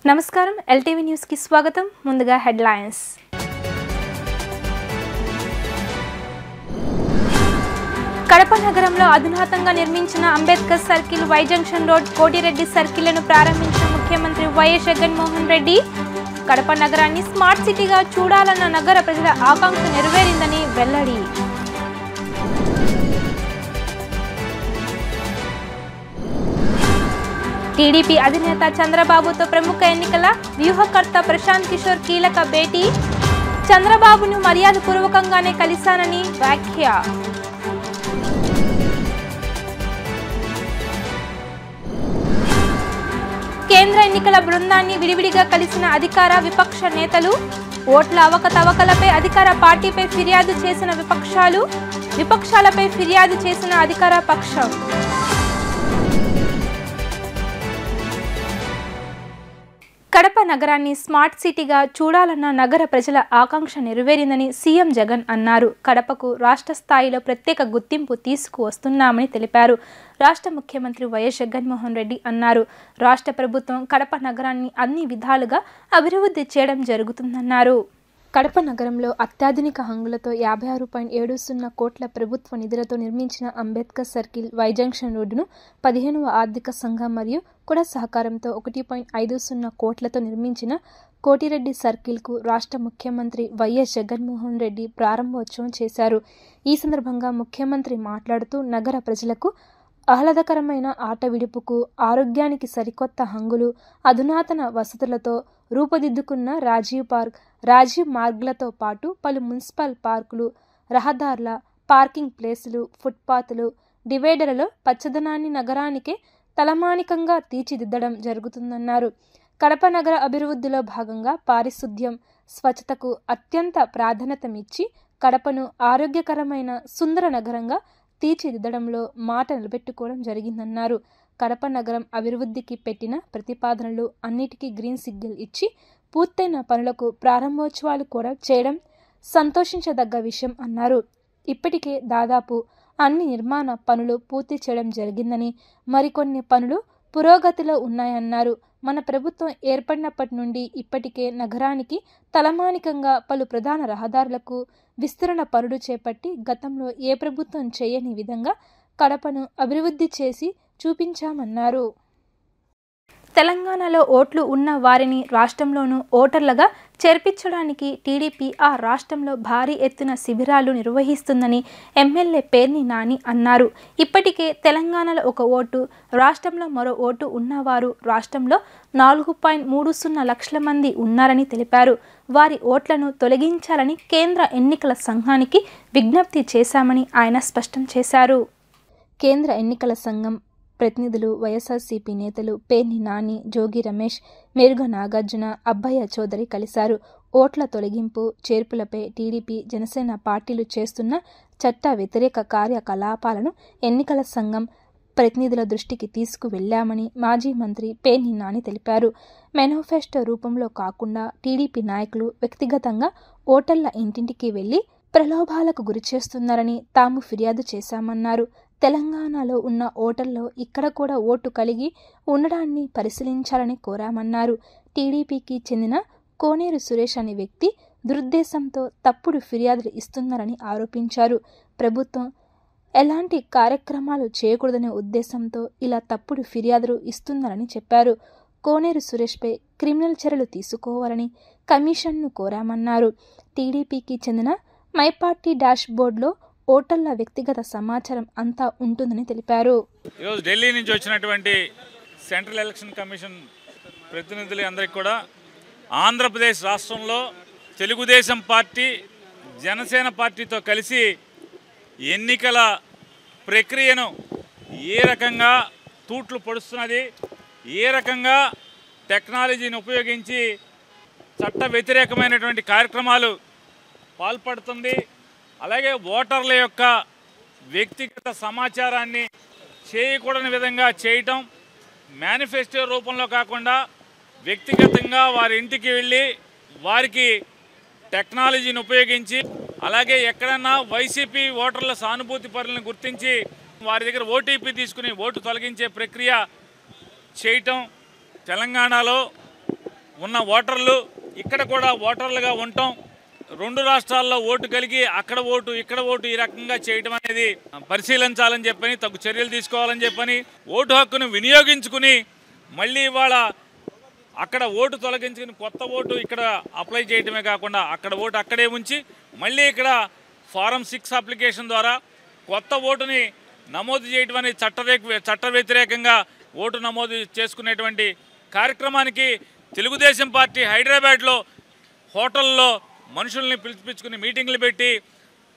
నమస్కారం LTV news కి స్వాగతం. ముందుగా హెడ్లైన్స్. కడప నగరంలో అధునాతంగా నిర్మించిన Ambedkar circle, Y junction road, Kotireddy సర్కిళ్లను ప్రారంభించిన ముఖ్యమంత్రి వైఎస్ జగన్మోహన్ రెడ్డి. కడప నగరాన్ని స్మార్ట్ సిటీగా చూడాలన్న నగర ప్రజల ఆకాంక్ష నెరవేరిందని వెల్లడి. టీడీపీ అధినేత చంద్రబాబుతో ప్రముఖ ఎన్నికల వ్యూహకర్త ప్రశాంత్ కిషోర్ కీలక భేటీ. చంద్రబాబును మర్యాదపూర్వకంగానే కలిశానని వ్యాఖ్య. కేంద్ర ఎన్నికల బృందాన్ని విడివిడిగా కలిసిన అధికార విపక్ష నేతలు. ఓట్ల అవకతవకలపై అధికార పార్టీపై ఫిర్యాదు చేసిన విపక్షాలపై ఫిర్యాదు చేసిన అధికార పక్షం. కడప నగరాన్ని స్మార్ట్ సిటీగా చూడాలన్న నగర ప్రజల ఆకాంక్ష నెరవేరిందని సీఎం జగన్ అన్నారు. కడపకు రాష్ట్ర స్థాయిలో ప్రత్యేక గుర్తింపు తీసుకువస్తున్నామని తెలిపారు. రాష్ట్ర ముఖ్యమంత్రి వైఎస్ జగన్మోహన్ రెడ్డి అన్నారు. రాష్ట్ర ప్రభుత్వం కడప నగరాన్ని అన్ని విధాలుగా అభివృద్ధి చేయడం జరుగుతుందన్నారు. కడప నగరంలో అత్యాధునిక హంగులతో 56.70 కోట్ల ప్రభుత్వ నిధులతో నిర్మించిన అంబేద్కర్ సర్కిల్, వై జంక్షన్ రోడ్డును 15వ ఆర్థిక సంఘం మరియు కుడ సహకారంతో 1.50 కోట్లతో నిర్మించిన కోటిరెడ్డి సర్కిల్కు రాష్ట్ర ముఖ్యమంత్రి వైఎస్ జగన్మోహన్ రెడ్డి ప్రారంభోత్సవం చేశారు. ఈ సందర్భంగా ముఖ్యమంత్రి మాట్లాడుతూ నగర ప్రజలకు ఆహ్లాదకరమైన ఆట విడుపుకు, ఆరోగ్యానికి సరికొత్త హంగులు, అధునాతన వసతులతో రూపుదిద్దుకున్న రాజీవ్ పార్క్, రాజీవ్ మార్గ్లతో పాటు పలు మున్సిపల్ పార్కులు, రహదార్ల, పార్కింగ్ ప్లేసులు, ఫుట్పాత్లు, డివైడర్లలో పచ్చదనాన్ని నగరానికే తలమానికంగా తీర్చిదిద్దడం జరుగుతుందన్నారు. కడప నగర అభివృద్ధిలో భాగంగా పారిశుద్ధ్యం, స్వచ్ఛతకు అత్యంత ప్రాధాన్యతనిచ్చి కడపను ఆరోగ్యకరమైన సుందర నగరంగా తీర్చిదిద్దడంలో మాట నిలబెట్టుకోవడం జరిగిందన్నారు. కడప నగరం అభివృద్ధికి పెట్టిన ప్రతిపాదనలు అన్నిటికీ గ్రీన్ సిగ్నల్ ఇచ్చి పూర్తయిన పనులకు ప్రారంభోత్సవాలు కూడా చేయడం సంతోషించదగ్గ విషయం అన్నారు. ఇప్పటికే దాదాపు అన్ని నిర్మాణ పనులు పూర్తి చేయడం జరిగిందని, మరికొన్ని పనులు పురోగతిలో ఉన్నాయన్నారు. మన ప్రభుత్వం ఏర్పడినప్పటి నుండి ఇప్పటికే నగరానికి తలమానికంగా పలు ప్రధాన రహదారులకు విస్తరణ పనులు చేపట్టి గతంలో ఏ ప్రభుత్వం చేయని విధంగా కడపను అభివృద్ధి చేసి చూపించామన్నారు. తెలంగాణలో ఓట్లు ఉన్న వారిని రాష్ట్రంలోనూ ఓటర్లుగా చేర్పించడానికి టీడీపీ ఆ రాష్ట్రంలో భారీ ఎత్తున శిబిరాలు నిర్వహిస్తుందని ఎమ్మెల్యే పేర్ని నాని అన్నారు. ఇప్పటికే తెలంగాణలో ఒక ఓటు, రాష్ట్రంలో మరో ఓటు ఉన్నవారు రాష్ట్రంలో 4.30 లక్షల మంది ఉన్నారని తెలిపారు. వారి ఓట్లను తొలగించాలని కేంద్ర ఎన్నికల సంఘానికి విజ్ఞప్తి చేశామని ఆయన స్పష్టం చేశారు. కేంద్ర ఎన్నికల సంఘం ప్రతినిధులు, వైఎస్ఆర్సీపీ నేతలు పేర్ని నాని, జోగి రమేష్, మేరుగ నాగార్జున, అబ్బయ్య చౌదరి కలిశారు. ఓట్ల తొలగింపు, చేర్పులపై టీడీపీ, జనసేన పార్టీలు చేస్తున్న చట్ట వ్యతిరేక కార్యకలాపాలను ఎన్నికల సంఘం ప్రతినిధుల దృష్టికి తీసుకువెళ్లామని మాజీ మంత్రి పేర్ని నాని తెలిపారు. మేనిఫెస్టో రూపంలో కాకుండా టీడీపీ నాయకులు వ్యక్తిగతంగా ఓటర్ల ఇంటింటికి వెళ్లి ప్రలోభాలకు గురిచేస్తున్నారని తాము ఫిర్యాదు చేశామన్నారు. తెలంగాణలో ఉన్న ఓటర్లో ఇక్కడ కూడా ఓటు కలిగి ఉండడాన్ని పరిశీలించాలని కోరామన్నారు. టీడీపీకి చెందిన కోనేరు సురేష్ అనే వ్యక్తి దురుద్దేశంతో తప్పుడు ఫిర్యాదులు ఇస్తున్నారని ఆరోపించారు. ప్రభుత్వం ఎలాంటి కార్యక్రమాలు చేయకూడదనే ఉద్దేశంతో ఇలా తప్పుడు ఫిర్యాదులు ఇస్తున్నారని చెప్పారు. కోనేరు సురేష్పై క్రిమినల్ చర్యలు తీసుకోవాలని కమిషన్ను కోరామన్నారు. టీడీపీకి చెందిన మై పార్టీ డాష్ బోర్డులో ఓటర్ల వ్యక్తిగత సమాచారం అంతా ఉంటుందని తెలిపారు. ఈరోజు ఢిల్లీ నుంచి వచ్చినటువంటి సెంట్రల్ ఎలక్షన్ కమిషన్ ప్రతినిధులు అందరికీ కూడా ఆంధ్రప్రదేశ్ రాష్ట్రంలో తెలుగుదేశం పార్టీ, జనసేన పార్టీతో కలిసి ఎన్నికల ప్రక్రియను ఏ రకంగా తూట్లు పొడుస్తున్నది, ఏ రకంగా టెక్నాలజీని ఉపయోగించి చట్ట వ్యతిరేకమైనటువంటి కార్యక్రమాలు పాల్పడుతుంది, అలాగే ఓటర్ల యొక్క వ్యక్తిగత సమాచారాన్ని చేయకూడని విధంగా చేయటం, మేనిఫెస్టో రూపంలో కాకుండా వ్యక్తిగతంగా వారి ఇంటికి వెళ్ళి వారికి టెక్నాలజీని ఉపయోగించి, అలాగే ఎక్కడన్నా వైసీపీ ఓటర్ల సానుభూతి పరులను గుర్తించి వారి దగ్గర ఓటీపీ తీసుకుని ఓటు తొలగించే ప్రక్రియ చేయటం తెలంగాణలో ఉన్న ఓటర్లు ఇక్కడ కూడా ఓటర్లుగా ఉండటం, రెండు రాష్ట్రాల్లో ఓటు కలిగి అక్కడ ఓటు ఇక్కడ ఓటు ఈ రకంగా చేయడం అనేది పరిశీలించాలని చెప్పని, తగు చర్యలు తీసుకోవాలని చెప్పని, ఓటు హక్కును వినియోగించుకుని మళ్ళీ ఇవాళ అక్కడ ఓటు తొలగించుకుని కొత్త ఓటు ఇక్కడ అప్లై చేయడమే కాకుండా అక్కడ ఓటు అక్కడే ఉంచి మళ్ళీ ఇక్కడ ఫారం 6 అప్లికేషన్ ద్వారా కొత్త ఓటుని నమోదు చేయడం అనేది చట్ట వ్యతిరేకంగా ఓటు నమోదు చేసుకునేటువంటి కార్యక్రమానికి తెలుగుదేశం పార్టీ హైదరాబాద్లో హోటల్లో మనుషుల్ని పిలిపించుకుని మీటింగ్లు పెట్టి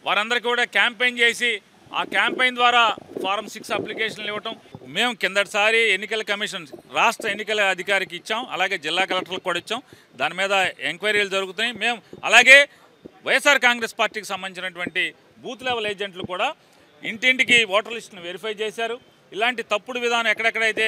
వారందరికీ కూడా క్యాంపెయిన్ చేసి ఆ క్యాంపెయిన్ ద్వారా ఫారం 6 అప్లికేషన్లు ఇవ్వటం. మేము కిందటిసారి ఎన్నికల కమిషన్ రాష్ట్ర ఎన్నికల అధికారికి ఇచ్చాం, అలాగే జిల్లా కలెక్టర్లకు కూడా ఇచ్చాం. దాని మీద ఎంక్వైరీలు జరుగుతున్నాయి. మేము అలాగే వైఎస్ఆర్ కాంగ్రెస్ పార్టీకి సంబంధించినటువంటి బూత్ లెవెల్ ఏజెంట్లు కూడా ఇంటింటికి ఓటర్ లిస్టును వెరిఫై చేశారు. ఇలాంటి తప్పుడు విధానం ఎక్కడెక్కడైతే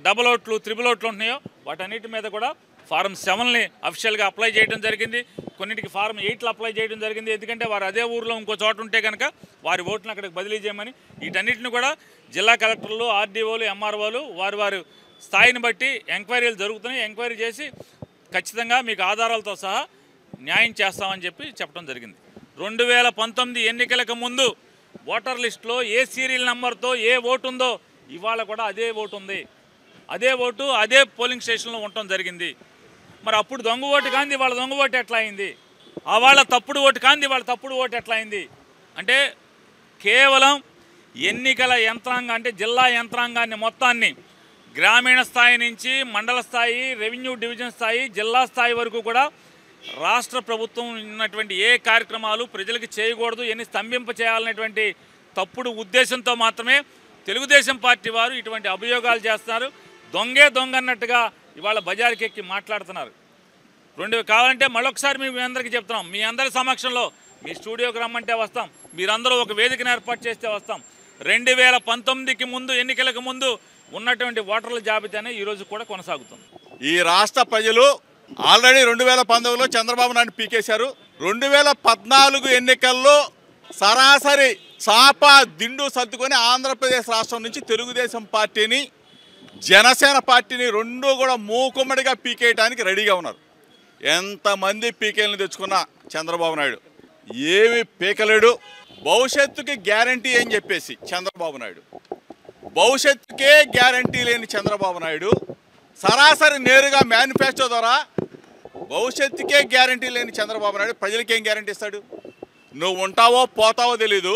డబుల్ ఓట్లు త్రిబుల్ ఓట్లు ఉంటున్నాయో వాటన్నిటి మీద కూడా ఫారం 7ని అఫీషియల్గా అప్లై చేయడం జరిగింది. కొన్నింటికి ఫారం 8లు అప్లై చేయడం జరిగింది. ఎందుకంటే వారు అదే ఊరిలో ఇంకో చోట ఉంటే కనుక వారి ఓట్లను అక్కడికి బదిలీ చేయమని. వీటన్నిటిని కూడా జిల్లా కలెక్టర్లు, ఆర్డీఓలు, ఎంఆర్ఓలు వారి స్థాయిని బట్టి ఎంక్వైరీలు జరుగుతున్నాయి. ఎంక్వైరీ చేసి ఖచ్చితంగా మీకు ఆధారాలతో సహా న్యాయం చేస్తామని చెప్పడం జరిగింది. 2019 ఎన్నికలకు ముందు ఓటర్ లిస్టులో ఏ సీరియల్ నెంబర్తో ఏ ఓటు ఉందో ఇవాళ కూడా అదే ఓటు ఉంది. అదే ఓటు అదే పోలింగ్ స్టేషన్లో ఉండటం జరిగింది. మరి అప్పుడు దొంగ ఓటు కాంది వాళ్ళ దొంగ ఓటు ఎట్లా అయింది? ఆ వాళ్ళ తప్పుడు ఓటు కాంది వాళ్ళ తప్పుడు ఓటు ఎట్లా అయింది? అంటే కేవలం ఎన్నికల యంత్రాంగం అంటే జిల్లా యంత్రాంగాన్ని మొత్తాన్ని గ్రామీణ స్థాయి నుంచి మండల స్థాయి, రెవెన్యూ డివిజన్ స్థాయి, జిల్లా స్థాయి వరకు కూడా రాష్ట్ర ప్రభుత్వం ఉన్నటువంటి ఏ కార్యక్రమాలు ప్రజలకు చేయకూడదు, ఎన్ని స్తంభింప చేయాలనేటువంటి తప్పుడు ఉద్దేశంతో మాత్రమే తెలుగుదేశం పార్టీ వారు ఇటువంటి అభియోగాలు చేస్తున్నారు. దొంగే దొంగ అన్నట్టుగా ఇవాళ బజార్కి ఎక్కి మాట్లాడుతున్నారు. కావాలంటే మరొకసారి మీ అందరికీ చెప్తున్నాం, మీ అందరి సమక్షంలో మీ స్టూడియోకి రమ్మంటే వస్తాం, మీరందరూ ఒక వేదికను ఏర్పాటు చేస్తే వస్తాం. 2019కి ముందు ఎన్నికలకు ముందు ఉన్నటువంటి ఓటర్ల జాబితానే ఈరోజు కూడా కొనసాగుతుంది. ఈ రాష్ట్ర ప్రజలు ఆల్రెడీ 2019లో చంద్రబాబు నాయుడు పీకేశారు. 2014 ఎన్నికల్లో సరాసరి చాప దిండు సర్దుకొని ఆంధ్రప్రదేశ్ రాష్ట్రం నుంచి తెలుగుదేశం పార్టీని, జనసేన పార్టీని రెండు కూడా మూకుమ్మడిగా పీకేయడానికి రెడీగా ఉన్నారు. ఎంతమంది పీకేలను తెచ్చుకున్నా చంద్రబాబు నాయుడు ఏమి పీకలేడు. భవిష్యత్తుకి గ్యారంటీ అని చెప్పేసి చంద్రబాబు నాయుడు, భవిష్యత్తుకే గ్యారంటీ లేని చంద్రబాబు నాయుడు సరాసరి నేరుగా మేనిఫెస్టో ద్వారా భవిష్యత్తుకే గ్యారంటీ లేని చంద్రబాబు నాయుడు ప్రజలకేం గ్యారంటీ ఇస్తాడు? నువ్వు ఉంటావో పోతావో తెలీదు.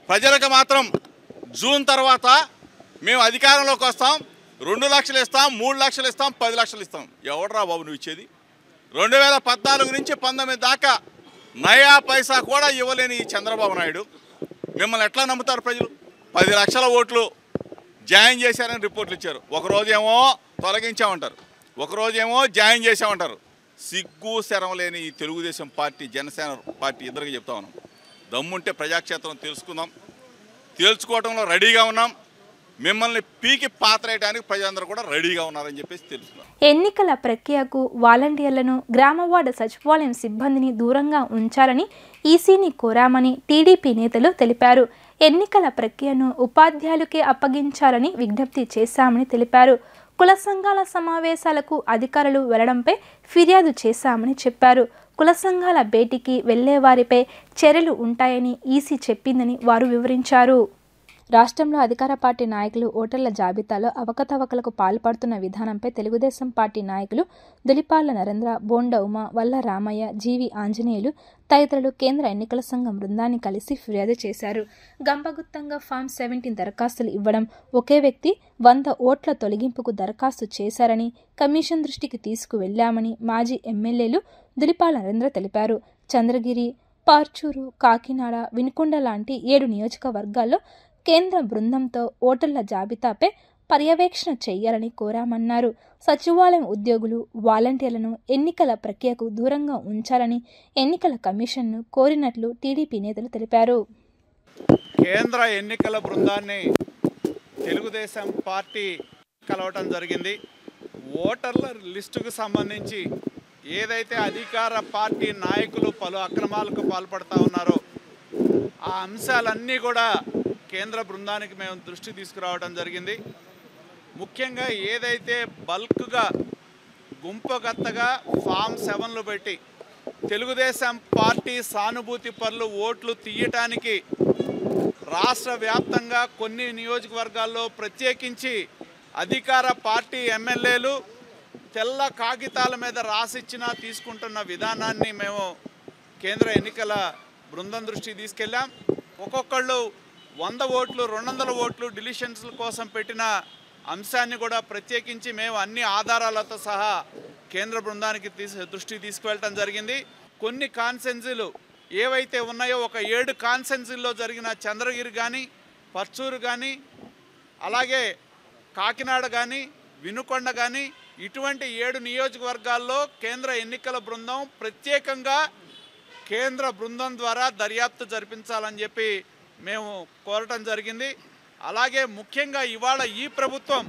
ప్రజలకు మాత్రం జూన్ తర్వాత మేము అధికారంలోకి వస్తాం, 2 లక్షలు ఇస్తాం, 3 లక్షలు ఇస్తాం, 10 లక్షలు ఇస్తాం. ఎవడరా బాబు నువ్వు ఇచ్చేది? 2014 నుంచి 19 దాకా నయా పైసా కూడా ఇవ్వలేని ఈ చంద్రబాబు నాయుడు మిమ్మల్ని ఎట్లా నమ్ముతారు ప్రజలు? 10 లక్షల ఓట్లు జాయిన్ చేశారని రిపోర్ట్లు ఇచ్చారు. ఒకరోజేమో తొలగించామంటారు, ఒకరోజేమో జాయిన్ చేసామంటారు. సిగ్గు శరం లేని ఈ తెలుగుదేశం పార్టీ, జనసేన పార్టీ ఇద్దరికి చెప్తా ఉన్నాం, దమ్ముంటే ప్రజాక్షేత్రం తెలుసుకుందాం, తేల్చుకోవడంలో రెడీగా ఉన్నాం. మిమ్మల్ని పీకి పాత్రేయడానికి ప్రజలందరూ కూడా రెడీగా ఉన్నారని చెప్పేసి తెలుసుకున్నాం. ఎన్నికల ప్రక్రియకు వాలంటీర్లను, గ్రామ వార్డు సచివాలయం సిబ్బందిని దూరంగా ఉంచాలని ఈసీని కోరామని టీడీపీ నేతలు తెలిపారు. ఎన్నికల ప్రక్రియను ఉపాధ్యాయులకే అప్పగించాలని విజ్ఞప్తి చేశామని తెలిపారు. కుల సంఘాల సమావేశాలకు అధికారులు వెళ్లడంపై ఫిర్యాదు చేశామని చెప్పారు. కుల సంఘాల భేటీకి వెళ్లే వారిపై చర్యలు ఉంటాయని ఈసీ చెప్పిందని వారు వివరించారు. రాష్ట్రంలో అధికార పార్టీ నాయకులు ఓటర్ల జాబితాలో అవకతవకలకు పాల్పడుతున్న విధానంపై తెలుగుదేశం పార్టీ నాయకులు దులిపాళ్ల నరేంద్ర, బోండా ఉమ, వల్ల రామయ్య, జీవి ఆంజనేయులు తదితరులు కేంద్ర ఎన్నికల సంఘం బృందాన్ని కలిసి ఫిర్యాదు చేశారు. గంపగుత్తంగా ఫామ్ 17 దరఖాస్తులు ఇవ్వడం, ఒకే వ్యక్తి 100 ఓట్ల తొలగింపుకు దరఖాస్తు చేశారని కమిషన్ దృష్టికి తీసుకువెళ్లామని మాజీ ఎమ్మెల్యేలు దులిపాళ్ల నరేంద్ర తెలిపారు. చంద్రగిరి, పార్చూరు, కాకినాడ, వినుకొండ లాంటి 7 నియోజకవర్గాల్లో కేంద్ర బృందంతో ఓటర్ల జాబితాపై పర్యవేక్షణ చేయాలని కోరామన్నారు. సచివాలయం ఉద్యోగులు, వాలంటీర్లను ఎన్నికల ప్రక్రియకు దూరంగా ఉంచాలని ఎన్నికల కమిషన్ను కోరినట్లు టీడీపీ నేతలు తెలిపారు. కేంద్ర ఎన్నికల బృందాన్ని తెలుగుదేశం పార్టీ కలవటం జరిగింది. ఓటర్ల లిస్టుకు సంబంధించి ఏదైతే అధికార పార్టీ నాయకులు పలు అక్రమాలకు పాల్పడుతూ ఉన్నారో ఆ అంశాలన్నీ కూడా కేంద్ర బృందానికి మేము దృష్టి తీసుకురావడం జరిగింది. ముఖ్యంగా ఏదైతే బల్క్గా గుంపుగత్తగా ఫామ్ 7లు పెట్టి తెలుగుదేశం పార్టీ సానుభూతి పరులు ఓట్లు తీయటానికి రాష్ట్ర వ్యాప్తంగా కొన్ని నియోజకవర్గాల్లో ప్రత్యేకించి అధికార పార్టీ ఎమ్మెల్యేలు తెల్ల కాగితాల మీద రాసిచ్చినా తీసుకుంటున్న విధానాన్ని మేము కేంద్ర ఎన్నికల బృందం దృష్టికి తీసుకెళ్ళాం. ఒక్కొక్కళ్ళు 100 ఓట్లు 200 ఓట్లు డిలిషన్స్ కోసం పెట్టిన అంశాన్ని కూడా ప్రత్యేకించి మేము అన్ని ఆధారాలతో సహా కేంద్ర బృందానికి దృష్టికి తీసుకువెళ్ళటం జరిగింది. కొన్ని కాన్సెన్సీలు ఏవైతే ఉన్నాయో ఒక 7 కాన్సెన్సీల్లో జరిగిన చంద్రగిరి కానీ, పర్చూరు కానీ, అలాగే కాకినాడ కానీ, వినుకొండ కానీ ఇటువంటి 7 నియోజకవర్గాల్లో కేంద్ర ఎన్నికల బృందం ప్రత్యేకంగా కేంద్ర బృందం ద్వారా దర్యాప్తు జరిపించాలని చెప్పి మేము కోరటం జరిగింది. అలాగే ముఖ్యంగా ఇవాళ ఈ ప్రభుత్వం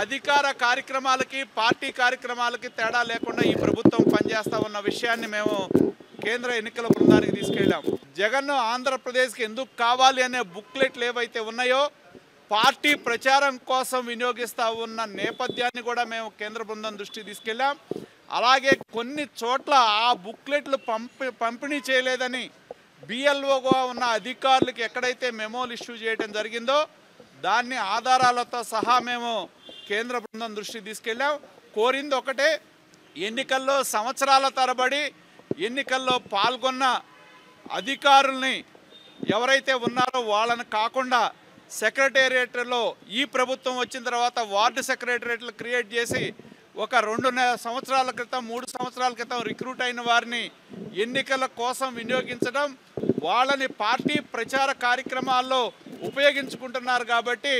అధికార కార్యక్రమాలకి పార్టీ కార్యక్రమాలకి తేడా లేకుండా ఈ ప్రభుత్వం పనిచేస్తూ ఉన్న విషయాన్ని మేము కేంద్ర ఎన్నికల బృందానికి తీసుకెళ్ళాం. జగన్ ఆంధ్రప్రదేశ్కి ఎందుకు కావాలి అనే బుక్లెట్లు ఏవైతే ఉన్నాయో పార్టీ ప్రచారం కోసం వినియోగిస్తూ ఉన్న నేపథ్యాన్ని కూడా మేము కేంద్ర బృందం దృష్టికి తీసుకెళ్ళాం. అలాగే కొన్ని చోట్ల ఆ బుక్లెట్లు పంపిణీ చేయలేదని బిఎల్ఓగా ఉన్న అధికారులకు ఎక్కడైతే మెమోలు ఇష్యూ చేయడం జరిగిందో దాన్ని ఆధారాలతో సహా మేము కేంద్ర బృందం దృష్టికి తీసుకెళ్ళాం. కోరింది ఒకటే, ఎన్నికల్లో సంవత్సరాల తరబడి ఎన్నికల్లో పాల్గొన్న అధికారుల్ని ఎవరైతే ఉన్నారో వాళ్ళని కాకుండా సెక్రటేరియట్లో ఈ ప్రభుత్వం వచ్చిన తర్వాత వార్డు సెక్రటేరియట్లు క్రియేట్ చేసి ఒక 2 సంవత్సరాల క్రితం 3 సంవత్సరాల క్రితం రిక్రూట్ అయిన వారిని ఎన్నికల కోసం వినియోగించడం, వాళ్ళని పార్టీ ప్రచార కార్యక్రమాల్లో ఉపయోగించుకుంటున్నారు. కాబట్టి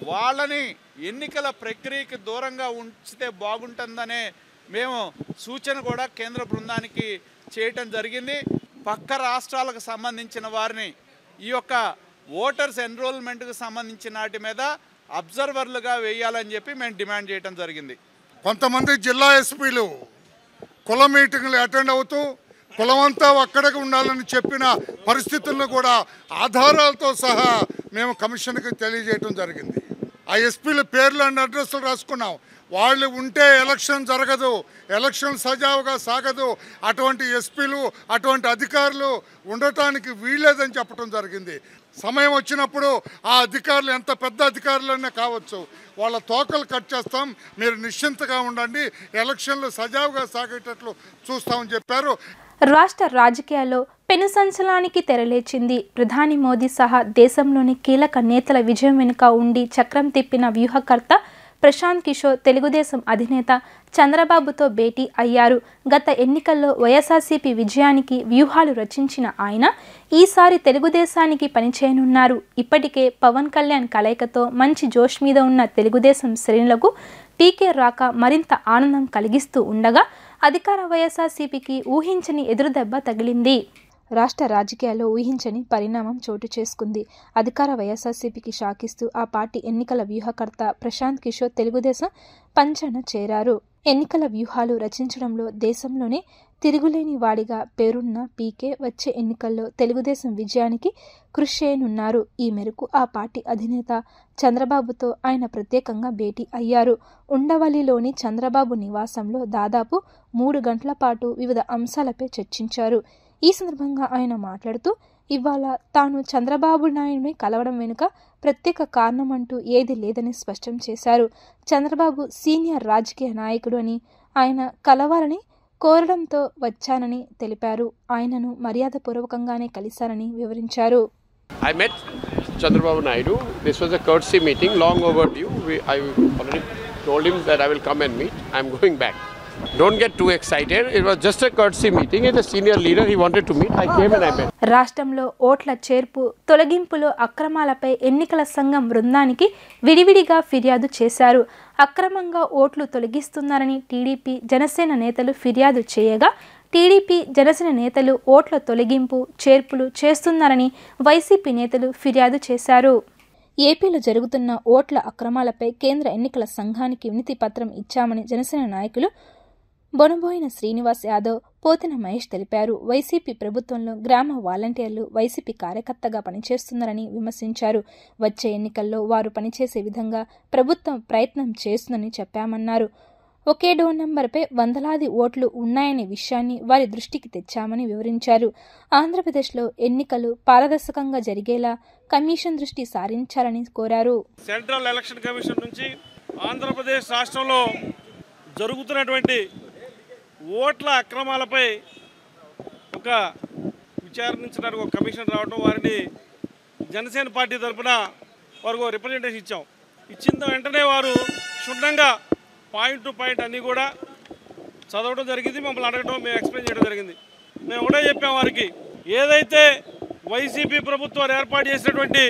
వాళ్ళని ఎన్నికల ప్రక్రియకి దూరంగా ఉంచితే బాగుంటుందనే మేము సూచన కూడా కేంద్ర బృందానికి చేయటం జరిగింది. పక్క రాష్ట్రాలకు సంబంధించిన వారిని ఈ యొక్క ఓటర్స్ ఎన్రోల్మెంట్కి సంబంధించిన వాటి మీద అబ్జర్వర్లుగా వేయాలని చెప్పి మేము డిమాండ్ చేయడం జరిగింది. కొంతమంది జిల్లా ఎస్పీలు కుల మీటింగ్లు అటెండ్ అవుతూ కులమంతా అక్కడికి ఉండాలని చెప్పిన పరిస్థితులను కూడా ఆధారాలతో సహా మేము కమిషన్కి తెలియజేయడం జరిగింది. ఆ ఎస్పీల పేర్లు అండ్ అడ్రస్లు రాసుకున్నాం. వాళ్ళు ఉంటే ఎలక్షన్ జరగదు, ఎలక్షన్ సజావుగా సాగదు, అటువంటి ఎస్పీలు అటువంటి అధికారులు ఉండటానికి వీల్లేదని చెప్పడం జరిగింది. సమయం వచ్చినప్పుడు ఆ అధికారులు ఎంత పెద్ద అధికారులైనా కావచ్చు, వాళ్ళ తోకలు కట్ చేస్తాం, మీరు నిశ్చింతగా ఉండండి, ఎలక్షన్లు సజావుగా సాగేటట్లు చూస్తామని చెప్పారు. రాష్ట్ర రాజకీయాల్లో పెను సంచలనానికి తెరలేచింది. ప్రధాని మోదీ సహా దేశంలోని కీలక నేతల విజయం వెనుక ఉండి చక్రం తిప్పిన వ్యూహకర్త ప్రశాంత్ కిషోర్ తెలుగుదేశం అధినేత చంద్రబాబుతో భేటీ అయ్యారు. గత ఎన్నికల్లో వైఎస్ఆర్సీపీ విజయానికి వ్యూహాలు రచించిన ఆయన ఈసారి తెలుగుదేశానికి పనిచేయనున్నారు. ఇప్పటికే పవన్ కళ్యాణ్ కలయికతో మంచి జోష్ మీద ఉన్న తెలుగుదేశం శ్రేణులకు టీకే రాక మరింత ఆనందం కలిగిస్తూ ఉండగా అధికార వైఎస్ఆర్సీపీకి ఊహించని ఎదురుదెబ్బ తగిలింది. రాష్ట్ర రాజకీయాల్లో ఊహించని పరిణామం చోటు చేసుకుంది. అధికార వైఎస్ఆర్సీపీకి షాకిస్తూ ఆ పార్టీ ఎన్నికల వ్యూహకర్త ప్రశాంత్ కిషోర్ తెలుగుదేశం పంచన చేరారు. ఎన్నికల వ్యూహాలు రచించడంలో దేశంలోనే తిరుగులేని వాడిగా పేరున్న పీకే వచ్చే ఎన్నికల్లో తెలుగుదేశం విజయానికి కృషి చేయనున్నారు. ఈ మేరకు ఆ పార్టీ అధినేత చంద్రబాబుతో ఆయన ప్రత్యేకంగా భేటీ అయ్యారు. ఉండవల్లిలోని చంద్రబాబు నివాసంలో దాదాపు 3 గంటల పాటు వివిధ అంశాలపై చర్చించారు. ఈ సందర్భంగా ఆయన మాట్లాడుతూ ఇవాళ తాను చంద్రబాబు నాయుడిని కలవడం వెనుక ప్రత్యేక కారణం అంటూ ఏది లేదని స్పష్టం చేశారు. చంద్రబాబు సీనియర్ రాజకీయ నాయకుడు అని, ఆయన కలవాలని కోరడంతో వచ్చానని తెలిపారు. ఆయనను మర్యాదపూర్వకంగానే కలిశారని వివరించారు. I met Chandrababu Naidu. This was a courtesy meeting, long overdue. I already told him that I will come and meet. I am going back. Don't get too excited. It was just a courtesy meeting. It's a senior leader. He wanted to meet. I came and I met. రాష్ట్రంలో ఓట్ల చేర్పు తొలగింపులో అక్రమాలపై ఎన్నికల సంఘం బృందానికి విడివిడిగా ఫిర్యాదు చేశారు. అక్రమంగా ఓట్లు తొలగిస్తున్నారని టీడీపీ జనసేన నేతలు ఫిర్యాదు చేయగా టీడీపీ జనసేన నేతలు ఓట్ల తొలగింపు చేర్పులు చేస్తున్నారని వైసీపీ నేతలు ఫిర్యాదు చేశారు. ఏపీలో జరుగుతున్న ఓట్ల అక్రమాలపై కేంద్ర ఎన్నికల సంఘానికి వినతి పత్రం ఇచ్చామని జనసేన నాయకులు బొనబోయిన శ్రీనివాస్ యాదవ్, పోతిన మహేష్ తెలిపారు. వైసీపీ ప్రభుత్వంలో గ్రామ వాలంటీర్లు వైసీపీ కార్యకర్తగా పనిచేస్తున్నారని విమర్శించారు. వచ్చే ఎన్నికల్లో వారు పనిచేసే విధంగా ప్రభుత్వం ప్రయత్నం చేస్తుందని చెప్పామన్నారు. ఒకే డోర్ నంబర్పై వందలాది ఓట్లు ఉన్నాయనే విషయాన్ని వారి దృష్టికి తెచ్చామని వివరించారు. ఆంధ్రప్రదేశ్లో ఎన్నికలు పారదర్శకంగా జరిగేలా కమిషన్ దృష్టి సారించాలని కోరారు. సెంట్రల్ ఎలక్షన్ కమిషన్ నుంచి ఆంధ్రప్రదేశ్ రాష్ట్రంలో జరుగుతున్నటువంటి ఓట్ల అక్రమాలపై ఒక విచారించడానికి ఒక కమిషన్ రావడం, వారిని జనసేన పార్టీ తరఫున వారికి ఒక రిప్రజెంటేషన్ ఇచ్చాం. ఇచ్చిన వెంటనే వారు క్షుణ్ణంగా పాయింట్ టు పాయింట్ అన్నీ కూడా చదవడం జరిగింది, మమ్మల్ని అడగడం, మేము ఎక్స్ప్లెయిన్ చేయడం జరిగింది. మేము ఒకటే చెప్పాం వారికి, ఏదైతే వైసీపీ ప్రభుత్వాలు ఏర్పాటు చేసినటువంటి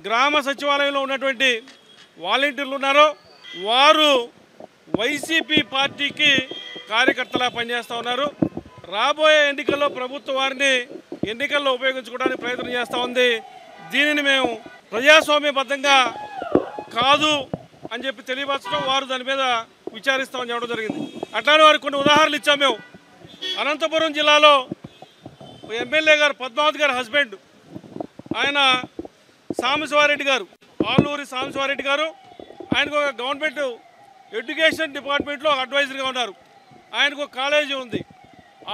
గ్రామ సచివాలయంలో ఉన్నటువంటి వాలంటీర్లు ఉన్నారో వారు వైసీపీ పార్టీకి కార్యకర్తలా పనిచేస్తూ ఉన్నారు. రాబోయే ఎన్నికల్లో ప్రభుత్వం వారిని ఎన్నికల్లో ఉపయోగించుకోవడానికి ప్రయత్నం చేస్తూ ఉంది. దీనిని మేము ప్రజాస్వామ్యబద్ధంగా కాదు అని చెప్పి తెలియపరచడం, వారు దాని మీద విచారిస్తామని చెప్పడం జరిగింది. అట్లానే వారికి కొన్ని ఉదాహరణలు ఇచ్చాము. మేము అనంతపురం జిల్లాలో ఎమ్మెల్యే గారు పద్మావతి గారి హస్బెండ్, ఆయన సాంబశివారెడ్డి గారు, ఆలూరి సాంబశివారెడ్డి గారు, ఆయనకు ఒక గవర్నమెంట్ ఎడ్యుకేషన్ డిపార్ట్మెంట్లో ఒక అడ్వైజర్గా ఉన్నారు. ఆయనకు ఒక కాలేజీ ఉంది.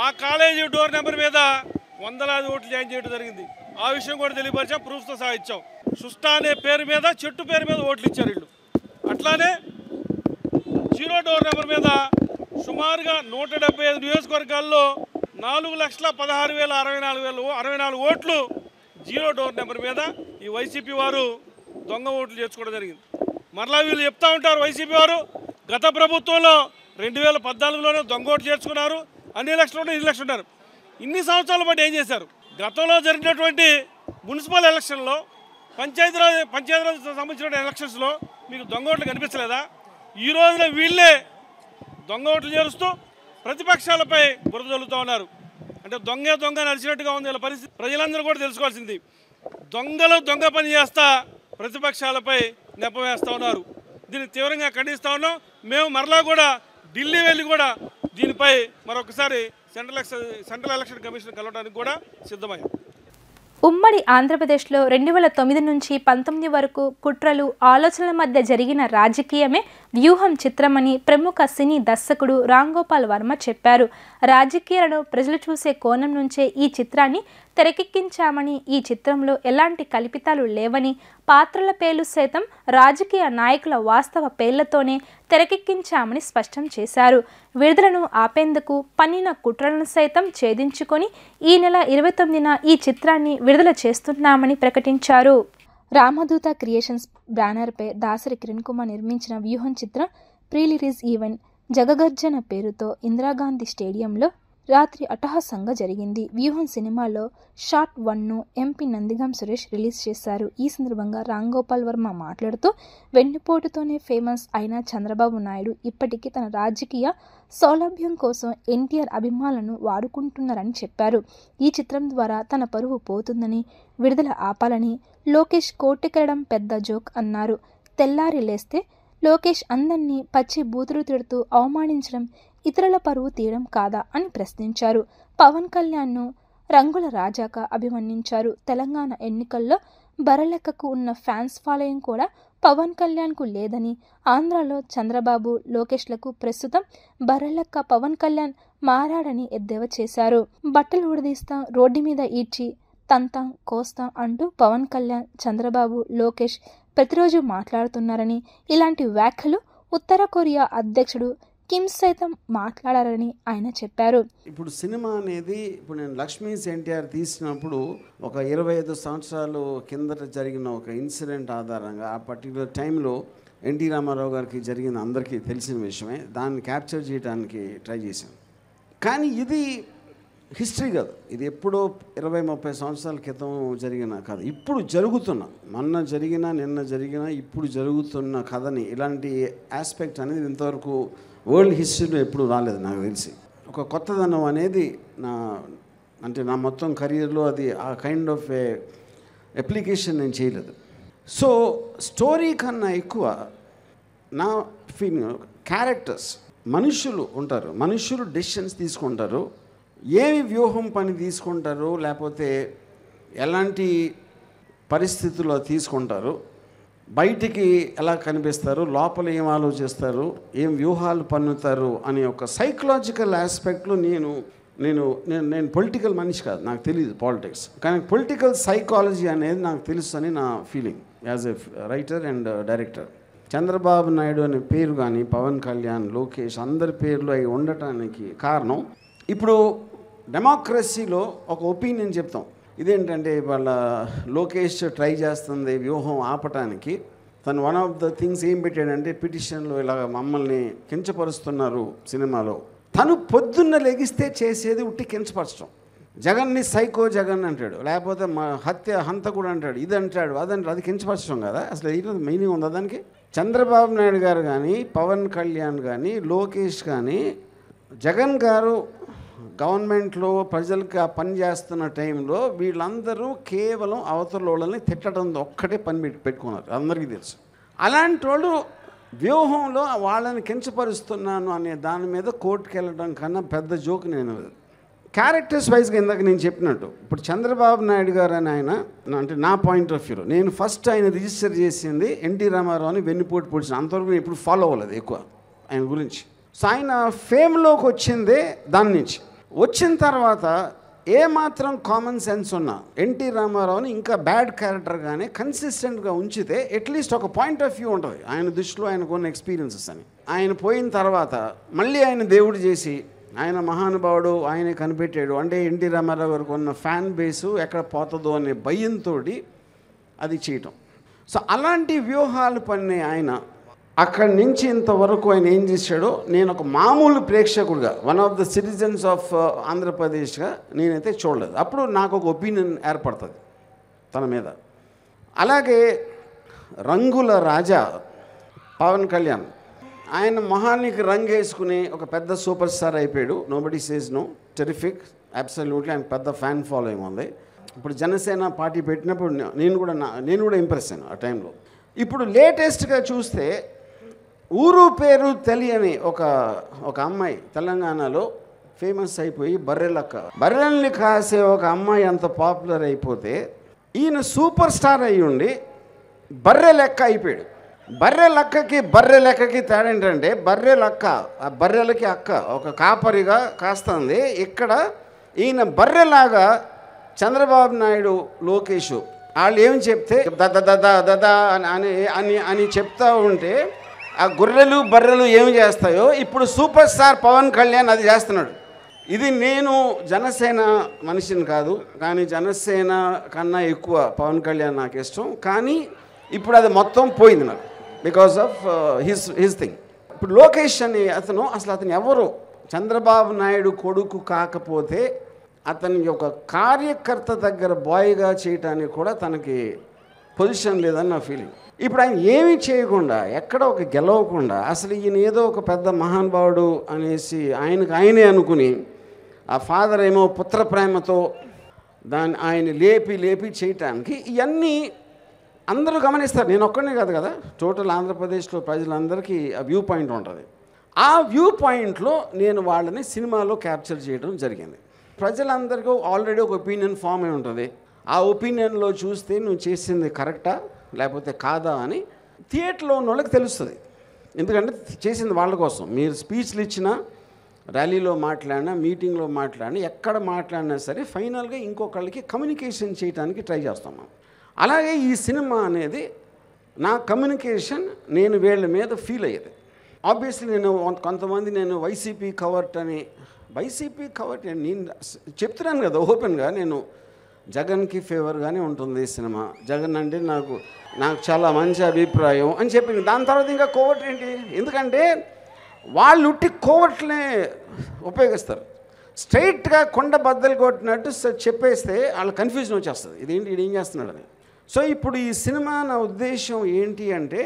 ఆ కాలేజీ డోర్ నెంబర్ మీద వందలాది ఓట్లు జాయిన్ చేయడం జరిగింది. ఆ విషయం కూడా తెలియపరిచాం, ప్రూఫ్తో సహా ఇచ్చాం. సుష్టా అనే పేరు మీద, చెట్టు పేరు మీద ఓట్లు ఇచ్చారు వీళ్ళు. అట్లానే 0 డోర్ నెంబర్ మీద సుమారుగా 175 నియోజకవర్గాల్లో 4,16,064 ఓట్లు 0 డోర్ నెంబర్ మీద ఈ వైసీపీ వారు దొంగ ఓట్లు చేర్చుకోవడం జరిగింది. మరలా వీళ్ళు చెప్తా ఉంటారు, వైసీపీ వారు గత ప్రభుత్వంలో 2014లోనే దొంగ ఓట్లు చేర్చుకున్నారు, అన్ని ఎలక్షన్లు ఇన్ని ఎలక్షన్ ఉన్నారు. ఇన్ని సంవత్సరాల పాటు ఏం చేశారు? గతంలో జరిగినటువంటి మున్సిపల్ ఎలక్షన్లో, పంచాయతీరాజ్ సంబంధించిన ఎలక్షన్స్లో మీకు దొంగ ఓట్లు కనిపించలేదా? ఈ రోజున వీళ్ళే దొంగ ఓట్లు చేరుస్తూ ప్రతిపక్షాలపై బురద జల్లుతూ ఉన్నారు. అంటే దొంగ నడిచినట్టుగా ఉంది వీళ్ళ పరిస్థితి. ప్రజలందరూ కూడా తెలుసుకోవాల్సింది, దొంగ పని చేస్తా ప్రతిపక్షాలపై నెపం వేస్తూ ఉన్నారు. దీన్ని తీవ్రంగా ఖండిస్తూ ఉన్నాం. మేము మరలా కూడా ఢిల్లీ వెళ్ళి కూడా దీనిపై మరొకసారి సెంట్రల్ ఎలక్షన్ కమిషన్ కలవడానికి కూడా సిద్ధమయ్యాం. ఉమ్మడి ఆంధ్రప్రదేశ్లో 2009 నుంచి 19 వరకు కుట్రలు, ఆలోచనల మధ్య జరిగిన రాజకీయమే వ్యూహం చిత్రమని ప్రముఖ సినీ దర్శకుడు రామ్ గోపాల్ వర్మ చెప్పారు. రాజకీయాలను ప్రజలు చూసే కోణం నుంచే ఈ చిత్రాన్ని తెరకెక్కించామని, ఈ చిత్రంలో ఎలాంటి కల్పితాలు లేవని, పాత్రల పేర్లు సైతం రాజకీయ నాయకుల వాస్తవ పేర్లతోనే తెరకెక్కించామని స్పష్టం చేశారు. విడుదలను ఆపేందుకు పన్నిన కుట్రలను సైతం ఛేదించుకొని ఈ నెల 29న ఈ చిత్రాన్ని విడుదల చేస్తున్నామని ప్రకటించారు. రామదూత క్రియేషన్స్ బ్యానర్పై దాసరి కిరణ్ కుమార్ నిర్మించిన వ్యూహం చిత్రం ప్రీ రిలీజ్ ఈవెంట్ జగగర్జన పేరుతో ఇందిరాగాంధీ స్టేడియంలో రాత్రి అట్టహాసంగా జరిగింది. వ్యూహం సినిమాలో షార్ట్ 1ను ఎంపీ నందిగం సురేష్ రిలీజ్ చేశారు. ఈ సందర్భంగా రామ్ గోపాల్ వర్మ మాట్లాడుతూ, వెన్నుపోటుతోనే ఫేమస్ అయిన చంద్రబాబు నాయుడు ఇప్పటికీ తన రాజకీయ సౌలభ్యం కోసం ఎన్టీఆర్ అభిమానులను వాడుకుంటున్నారని చెప్పారు. ఈ చిత్రం ద్వారా తన పరువు పోతుందని, విడుదల ఆపాలని లోకేష్ కోర్టుకెళ్లడం పెద్ద జోక్ అన్నారు. తెల్లారి లేస్తే లోకేష్ అందరినీ పచ్చి బూతులు తిడుతూ అవమానించడం ఇతరుల పరువు తీయడం కాదా అని ప్రశ్నించారు. పవన్ కళ్యాణ్ను రంగుల రాజాగా అభివర్ణించారు. తెలంగాణ ఎన్నికల్లో బరలెక్కకు ఉన్న ఫ్యాన్స్ ఫాలోయింగ్ కూడా పవన్ కళ్యాణ్కు లేదని, ఆంధ్రాలో చంద్రబాబు, లోకేష్లకు ప్రస్తుతం బరలెక్క పవన్ కళ్యాణ్ మారాడని ఎద్దేవా చేశారు. బట్టలు ఊడదీస్తాం, రోడ్డు మీద ఈడ్చి తంతాం, కోస్తాం అంటూ పవన్ కళ్యాణ్, చంద్రబాబు, లోకేష్ ప్రతిరోజు మాట్లాడుతున్నారని, ఇలాంటి వ్యాఖ్యలు ఉత్తర కొరియా అధ్యక్షుడు కిమ్ సైతం మాట్లాడారని ఆయన చెప్పారు. ఇప్పుడు సినిమా అనేది, ఇప్పుడు నేను లక్ష్మీస్ ఎన్టీఆర్ తీసినప్పుడు ఒక 25 సంవత్సరాలు కిందట జరిగిన ఒక ఇన్సిడెంట్ ఆధారంగా ఆ పర్టికులర్ టైంలో ఎన్టీ రామారావు గారికి జరిగిన అందరికీ తెలిసిన విషయమే, దాన్ని క్యాప్చర్ చేయడానికి ట్రై చేశాను. కానీ ఇది హిస్టరీ కాదు, ఇది ఎప్పుడో 20-30 సంవత్సరాల క్రితం జరిగిన కథ. ఇప్పుడు జరుగుతున్న, మొన్న జరిగిన, నిన్న జరిగిన, ఇప్పుడు జరుగుతున్న కథని, ఇలాంటి ఆస్పెక్ట్ అనేది ఇంతవరకు వరల్డ్ హిస్టరీలో ఎప్పుడు రాలేదు నాకు తెలిసి. ఒక కొత్తదనం అనేది నా మొత్తం కెరీర్లో అది ఆ కైండ్ ఆఫ్ ఏ అప్లికేషన్ నేను చేయలేదు. సో స్టోరీ కన్నా ఎక్కువ నా ఫీలింగ్ క్యారెక్టర్స్, మనుషులు ఉంటారు, మనుషులు డెసిషన్స్ తీసుకుంటారు, ఏమి వ్యూహం పని తీసుకుంటారు, లేకపోతే ఎలాంటి పరిస్థితుల్లో తీసుకుంటారు, బయటికి ఎలా కనిపిస్తారు, లోపల ఏం ఆలోచిస్తారు, ఏం వ్యూహాలు పన్నుతారు అనే ఒక సైకలాజికల్ ఆస్పెక్ట్లో నేను పొలిటికల్ మనిషి కాదు, నాకు తెలియదు పాలిటిక్స్, కానీ పొలిటికల్ సైకాలజీ అనేది నాకు తెలుసు అని నా feeling as a writer and director. Chandrababu Naidu అనే పేరు కానీ పవన్ కళ్యాణ్, లోకేష్ అందరి పేర్లు అవి ఉండటానికి కారణం, ఇప్పుడు డెమోక్రసీలో ఒక ఒపీనియన్ చెప్తాం. ఇదేంటంటే వాళ్ళ లోకేష్ ట్రై చేస్తుంది వ్యూహం ఆపటానికి. తను వన్ ఆఫ్ ద థింగ్స్ ఏం పెట్టాడంటే పిటిషన్లో ఇలా మమ్మల్ని కించపరుస్తున్నారు సినిమాలో. తను పొద్దున్న లెగిస్తే చేసేది ఉట్టి కించపరచడం. జగన్ని సైకో జగన్ అంటాడు, లేకపోతే మా హంతకుడు అంటాడు, ఇది అంటాడు, అదంటాడు. అది కించపరచడం కదా, అసలు ఏంటో మీనింగ్ ఉందా దానికి? చంద్రబాబు నాయుడు గారు కానీ, పవన్ కళ్యాణ్ కానీ, లోకేష్ కానీ, జగన్ గారు గవర్నమెంట్లో ప్రజలకు ఆ పని చేస్తున్న టైంలో వీళ్ళందరూ కేవలం అవతల వాళ్ళని తిట్టడం ఒక్కటే పని పెట్టుకున్నారు, అందరికీ తెలుసు. అలాంటి వాళ్ళు వ్యూహంలో వాళ్ళని కించపరుస్తున్నాను అనే దాని మీద కోర్టుకు వెళ్ళడం కన్నా పెద్ద జోక్ నేను. క్యారెక్టర్స్ వైజ్గా ఇందాక నేను చెప్పినట్టు ఇప్పుడు చంద్రబాబు నాయుడు గారు అని ఆయన, అంటే నా పాయింట్ ఆఫ్ వ్యూలో నేను ఫస్ట్ ఆయన రిజిస్టర్ చేసింది ఎన్టీ రామారావు అని వెన్నుపోటు పొడిచిన, అంతవరకు నేను ఇప్పుడు ఫాలో అవ్వలేదు ఎక్కువ ఆయన గురించి. సో ఆయన ఫేమ్లోకి వచ్చిందే దాని నుంచి. వచ్చిన తర్వాత ఏమాత్రం కామన్ సెన్స్ ఉన్నా ఎన్టీ రామారావుని ఇంకా బ్యాడ్ క్యారెక్టర్గానే కన్సిస్టెంట్గా ఉంచితే అట్లీస్ట్ ఒక పాయింట్ ఆఫ్ వ్యూ ఉంటుంది ఆయన దృష్టిలో, ఆయనకు ఉన్న ఎక్స్పీరియన్సెస్ అని. ఆయన పోయిన తర్వాత మళ్ళీ ఆయన దేవుడు చేసి ఆయన మహానుభావుడు ఆయనే కనిపెట్టాడు అంటే ఎన్టీ రామారావు గారికి ఉన్న ఫ్యాన్ బేసు ఎక్కడ పోతుందో అనే భయంతో అది చేయటం. సో అలాంటి వ్యూహాలు పన్నే ఆయన అక్కడి నుంచి ఇంతవరకు ఆయన ఏం చేశాడో నేను ఒక మామూలు ప్రేక్షకుడిగా, one of the citizens of ఆంధ్రప్రదేశ్గా నేనైతే చూడలేదు. అప్పుడు నాకు ఒక ఒపీనియన్ ఏర్పడుతుంది తన మీద. అలాగే రంగుల రాజా పవన్ కళ్యాణ్, ఆయన మొహానికి రంగు వేసుకుని ఒక పెద్ద సూపర్ స్టార్ అయిపోయాడు. Nobody says no, terrific, absolutely. ఆయన పెద్ద ఫ్యాన్ ఫాలోయింగ్ ఉంది. ఇప్పుడు జనసేన పార్టీ పెట్టినప్పుడు నేను కూడా ఇంప్రెస్ అయ్యాను ఆ టైంలో. ఇప్పుడు లేటెస్ట్గా చూస్తే ఊరు పేరు తెలియని ఒక అమ్మాయి తెలంగాణలో ఫేమస్ అయిపోయి బర్రెల్ని కాసే ఒక అమ్మాయి అంత పాపులర్ అయిపోతే ఈయన సూపర్ స్టార్ అయ్యి ఉండి బర్రె లెక్క అయిపోయాడు. బర్రె లెక్కకి తేడా ఏంటంటే ఆ బర్రెలకి అక్క ఒక కాపరిగా కాస్తుంది. ఇక్కడ ఈయన బర్రెలాగా చంద్రబాబు నాయుడు, లోకేష్ వాళ్ళు ఏమి చెప్తే దదా అని చెప్తా ఉంటే ఆ గొర్రెలు బర్రెలు ఏమి చేస్తాయో ఇప్పుడు సూపర్ స్టార్ పవన్ కళ్యాణ్ అది చేస్తున్నాడు. ఇది నేను జనసేన మనిషిని కాదు, కానీ జనసేన కన్నా ఎక్కువ పవన్ కళ్యాణ్ నాకు ఇష్టం. కానీ ఇప్పుడు అది మొత్తం పోయింది నాకు బికాస్ ఆఫ్ హిస్ థింగ్. ఇప్పుడు లోకేష్ అని అతను ఎవరు? చంద్రబాబు నాయుడు కొడుకు కాకపోతే అతనికి ఒక కార్యకర్త దగ్గర బాయ్గా చేయటానికి కూడా తనకి పొజిషన్ లేదని నా ఫీలింగ్. ఇప్పుడు ఆయన ఏమీ చేయకుండా, ఎక్కడ ఒక గెలవకుండా, అసలు ఈయన ఏదో ఒక పెద్ద మహానుభావుడు అనేసి ఆయనే అనుకుని ఆ ఫాదర్ ఏమో పుత్ర ప్రేమతో ఆయన లేపి చేయటానికి ఇవన్నీ అందరూ గమనిస్తారు. నేను ఒక్కనే కాదు కదా, టోటల్ ఆంధ్రప్రదేశ్లో ప్రజలందరికీ ఆ వ్యూ పాయింట్ ఉంటుంది. ఆ వ్యూ పాయింట్లో నేను వాళ్ళని సినిమాలో క్యాప్చర్ చేయడం జరిగింది. ప్రజలందరికీ ఆల్రెడీ ఒక ఒపీనియన్ ఫామ్ అయి ఉంటుంది. ఆ ఒపీనియన్లో చూస్తే నువ్వు చేసింది కరెక్టా లేకపోతే కాదా అని థియేటర్లో ఉన్న వాళ్ళకి తెలుస్తుంది. ఎందుకంటే చేసింది వాళ్ళ కోసం. మీరు స్పీచ్లు ఇచ్చినా, ర్యాలీలో మాట్లాడినా, మీటింగ్లో మాట్లాడినా, ఎక్కడ మాట్లాడినా సరే ఫైనల్గా ఇంకొకళ్ళకి కమ్యూనికేషన్ చేయడానికి ట్రై చేస్తాం మనం. అలాగే ఈ సినిమా అనేది నా కమ్యూనికేషన్ నేను వీళ్ళ మీద ఫీల్ అయ్యేది. ఆబ్వియస్లీ నేను వైసీపీ కవర్ట్ నేను చెప్తున్నాను కదా ఓపెన్గా, నేను జగన్కి ఫేవర్గానే ఉంటుంది ఈ సినిమా. జగన్ అంటే నాకు చాలా మంచి అభిప్రాయం అని చెప్పింది. దాని తర్వాత ఇంకా కోవర్ట్ ఏంటి? ఎందుకంటే వాళ్ళు ఉట్టి కోవర్ట్లే ఉపయోగిస్తారు. స్ట్రైట్గా కొండ బద్దలు కొట్టినట్టు చెప్పేస్తే వాళ్ళ కన్ఫ్యూజన్ వచ్చేస్తుంది, ఇదేంటి ఏం చేస్తున్నాడని. సో ఇప్పుడు ఈ సినిమా నా ఉద్దేశం ఏంటి అంటే,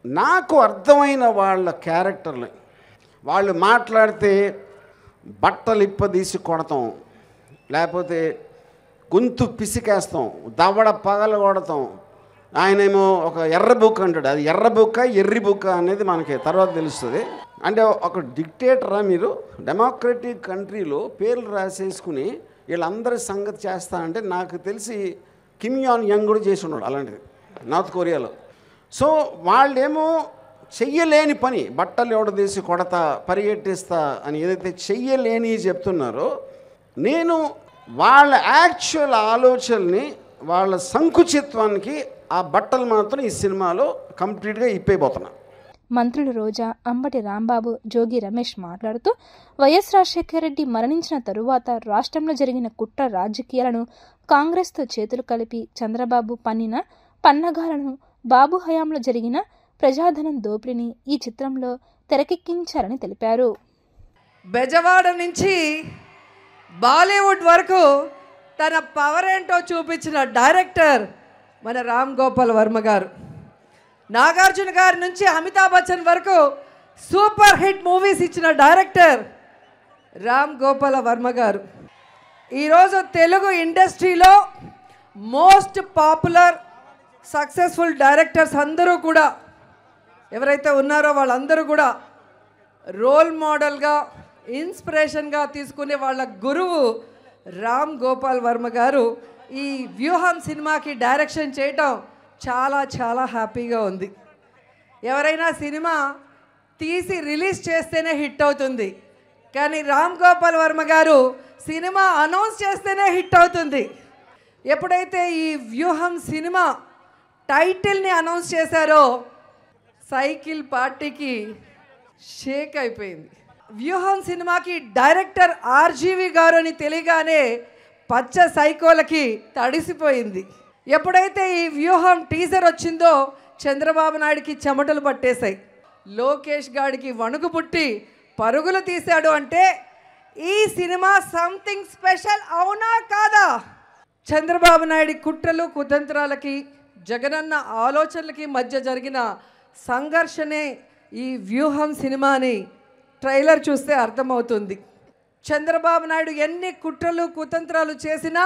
నాకు అర్థమైన వాళ్ళ క్యారెక్టర్లు, వాళ్ళు మాట్లాడితే బట్టలు ఇప్పదీసి కొడతాం, లేకపోతే గొంతు పిసికేస్తాం, దవడ పగల కొడతాం. ఆయనేమో ఒక ఎర్ర బుక్ అంటాడు, అది ఎర్ర బుక్క ఎర్రి బుక్క అనేది మనకి తర్వాత తెలుస్తుంది. అంటే ఒక డిక్టేటరా మీరు? డెమోక్రటిక్ కంట్రీలో పేర్లు రాసేసుకుని వీళ్ళందరి సంగతి చేస్తా అంటే నాకు తెలిసి కిమ్ యాన్ యంగ్ కూడా చేసి ఉన్నాడు అలాంటిది నార్త్ కొరియాలో. సో వాళ్ళేమో చెయ్యలేని పని, బట్టలు ఎవడదీసి కొడతా పరిగెట్టిస్తా అని ఏదైతే చెయ్యలేని చెప్తున్నారో, నేను వాళ్ళ యాక్చువల్ ఆలోచనని, వాళ్ళ సంకుచిత్వానికి ఆ బట్టలు మాత్రం ఈ సినిమాలో కంప్లీట్గా ఇప్పైపోతున్నా. మంత్రులు రోజా, అంబటి రాంబాబు, జోగి రమేష్ మాట్లాడుతూ వైఎస్ రాజశేఖర రెడ్డి మరణించిన తరువాత రాష్ట్రంలో జరిగిన కుట్ర రాజకీయాలను కాంగ్రెస్తో చేతులు కలిపి చంద్రబాబు పన్నిన పన్నగాలను, బాబు హయాంలో జరిగిన ప్రజాధనం దోపిడీని ఈ చిత్రంలో తెరకెక్కించారని తెలిపారు. బెజవాడ నుంచి బాలీవుడ్ వరకు తన పవర్ ఏంటో చూపించిన డైరెక్టర్ మన రామ్ గోపాల్ వర్మ గారు. నాగార్జున గారి నుంచి అమితాబ్ బచ్చన్ వరకు సూపర్ హిట్ మూవీస్ ఇచ్చిన డైరెక్టర్ రామ్ గోపాల్ వర్మ గారు. ఈరోజు తెలుగు ఇండస్ట్రీలో మోస్ట్ పాపులర్ సక్సెస్ఫుల్ డైరెక్టర్స్ అందరూ కూడా ఎవరైతే ఉన్నారో వాళ్ళందరూ కూడా రోల్ మోడల్గా, ఇన్స్పిరేషన్గా తీసుకునే వాళ్ళ గురువు రామ్ గోపాల్ వర్మ గారు ఈ వ్యూహం సినిమాకి డైరెక్షన్ చేయటం చాలా చాలా హ్యాపీగా ఉంది. ఎవరైనా సినిమా తీసి రిలీజ్ చేస్తేనే హిట్ అవుతుంది, కానీ రామ్ గోపాల్ వర్మ గారు సినిమా అనౌన్స్ చేస్తేనే హిట్ అవుతుంది. ఎప్పుడైతే ఈ వ్యూహం సినిమా టైటిల్ని అనౌన్స్ చేశారో సైకిల్ పార్టీకి షేక్ అయిపోయింది. వ్యూహం సినిమాకి డైరెక్టర్ ఆర్జీవి గారు అని తెలియగానే పచ్చ సైకోలకి తడిసిపోయింది. ఎప్పుడైతే ఈ వ్యూహం టీజర్ వచ్చిందో చంద్రబాబు నాయుడికి చెమటలు పట్టేశాయి. లోకేష్ గాడికి వణుకు పుట్టి పరుగులు తీశాడు. అంటే ఈ సినిమా సంథింగ్ స్పెషల్ అవునా కాదా? చంద్రబాబు నాయుడి కుట్రలు కుతంత్రాలకి, జగనన్న ఆలోచనలకి మధ్య జరిగిన సంఘర్షణే ఈ వ్యూహం సినిమాని ట్రైలర్ చూస్తే అర్థమవుతుంది. చంద్రబాబు నాయుడు ఎన్ని కుట్రలు కుతంత్రాలు చేసినా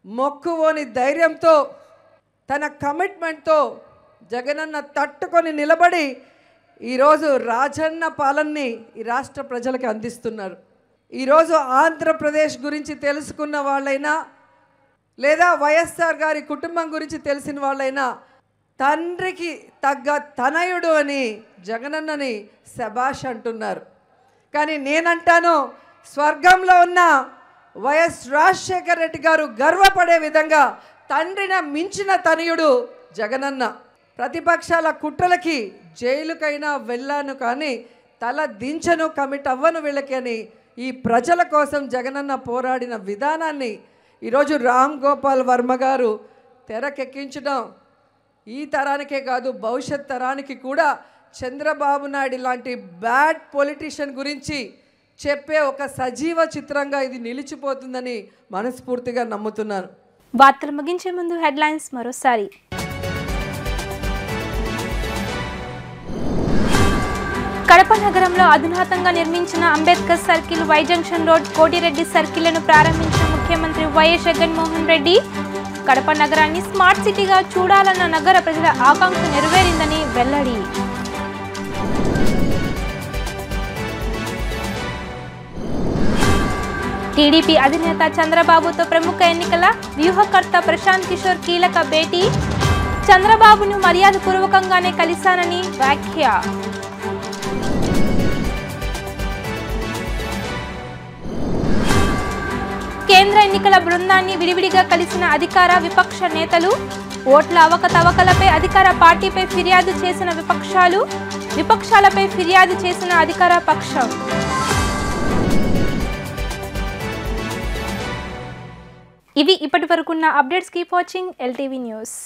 మొక్కువోని ధైర్యంతో, తన కమిట్మెంట్తో జగనన్న తట్టుకొని నిలబడి ఈరోజు రాజన్న పాలనని ఈ రాష్ట్ర ప్రజలకు అందిస్తున్నారు. ఈరోజు ఆంధ్రప్రదేశ్ గురించి తెలుసుకున్న వాళ్ళైనా, లేదా వైఎస్ఆర్ గారి కుటుంబం గురించి తెలిసిన వాళ్ళైనా తండ్రికి తగ్గ తనయుడు అని జగనన్నని శభాష్ అంటున్నారు. కానీ నేనంటాను, స్వర్గంలో ఉన్న వైఎస్ రాజశేఖర రెడ్డి గారు గర్వపడే విధంగా తండ్రిని మించిన తనయుడు జగనన్న. ప్రతిపక్షాల కుట్రలకి జైలుకైనా వెళ్ళాను, కానీ తల దించను, కమిట్ అవ్వను వీళ్ళకి అని ఈ ప్రజల కోసం జగనన్న పోరాడిన విధానాన్ని ఈరోజు రామ్ గోపాల్ వర్మ గారు తెరకెక్కించడం ఈ తరానికే కాదు, భవిష్యత్ తరానికి కూడా చంద్రబాబు నాయుడు లాంటి బ్యాడ్ పొలిటీషియన్ గురించి చెప్పే ఒక సజీవ చిత్రంగా ఇది నిలిచిపోతుందని మనస్ఫూర్తిగా నమ్ముతున్నాను. వార్తలు ముగించే ముందు హెడ్లైన్స్ మరోసారి. కడప నగరంలో అధునాతంగా నిర్మించిన Ambedkar circle, Y junction road, Kotireddy సర్కిళ్లను ప్రారంభించిన ముఖ్యమంత్రి వైఎస్ జగన్మోహన్ రెడ్డి. కడప నగరాన్ని స్మార్ట్ సిటీగా చూడాలన్న నగర ప్రజల ఆకాంక్ష నెరవేరిందని వెల్లడి. టీడీపీ అధినేత చంద్రబాబుతో ప్రముఖ ఎన్నికల వ్యూహకర్త ప్రశాంత్ కిషోర్ కీలక భేటీ. చంద్రబాబును మర్యాదపూర్వకంగానే కలిశానని వ్యాఖ్య. కేంద్ర ఎన్నికల బృందాన్ని విడివిడిగా కలిసిన అధికార విపక్ష నేతలు. ఓట్ల అవకతవకలపై అధికార పార్టీపై ఫిర్యాదు చేసిన విపక్షాలు, విపక్షాలపై ఫిర్యాదు చేసిన అధికార పక్షం. ఇవి ఇప్పటి వరకున్న updates. Keep watching LTV news.